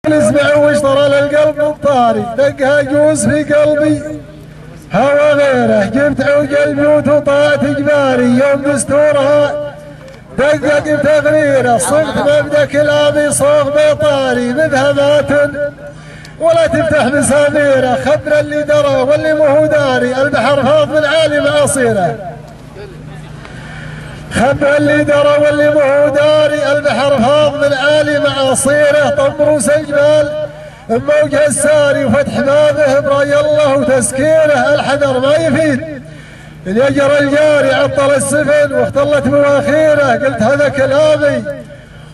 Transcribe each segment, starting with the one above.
نسمع واشترى للقلب الطاري دقها جوز في قلبي هوى غيره جبت عوج البيوت وطاعت اجباري يوم دستورها دقق بتغريره صرت مبدا كلامي صوغ بطاري مبهمات ولا تفتح مساميره خبر اللي درى واللي مو داري البحر فاض من عالي معاصيره خبر اللي درى واللي مو داري البحر فاض من عالي معاصيره طمروس الجبال موج الساري وفتح بابه براي الله وتسكيره الحذر ما يفيد اليجر الجاري عطل السفن واختلت مواخيره قلت هذا كلامي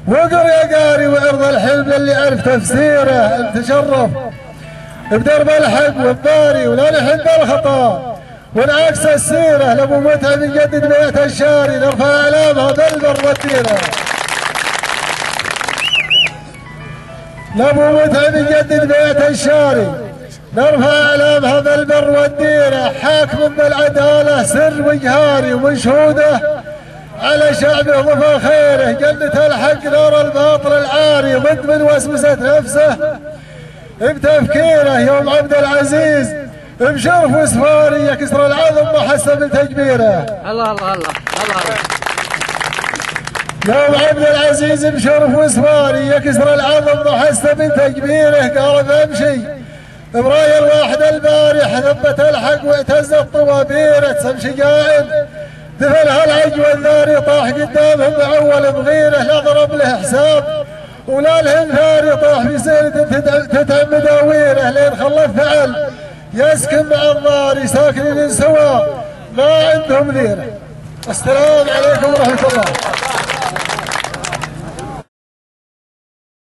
وقر يا قاري وعرض الحلم اللي عرف تفسيره انت شرف بدرب الحق والباري ولا نحب الخطا ونعكس السيره لابو متعب نجدد بيت الشاري نرفع اعلامها بالبر والديره لابو متعب نجدد بيت الشاري نرفع اعلامها بالبر والديره حاكم بالعداله سر وجهاري ومشهوده على شعبه ضفى خيره جنة الحق نور الباطل العاري ضد من وسوسة نفسه بتفكيره يوم عبد العزيز بشرف وسفاري يكسر العظم وحسب تكبيره. الله الله الله الله. يوم عبد العزيز بشرف وسفاري يكسر العظم وحسب تكبيره قال بمشي براي الواحد البارح ثبت الحق واعتزت طوابيره تمشي قائد دفلها العج والناري طاح قدامهم معول بغيره لا ضرب له حساب ولا لهم ثاري طاح في سيرة تتعب مداويره لين خلى فعل يسكن مع الضاري ساكنين سوا ما عندهم ذيره. السلام عليكم ورحمة الله.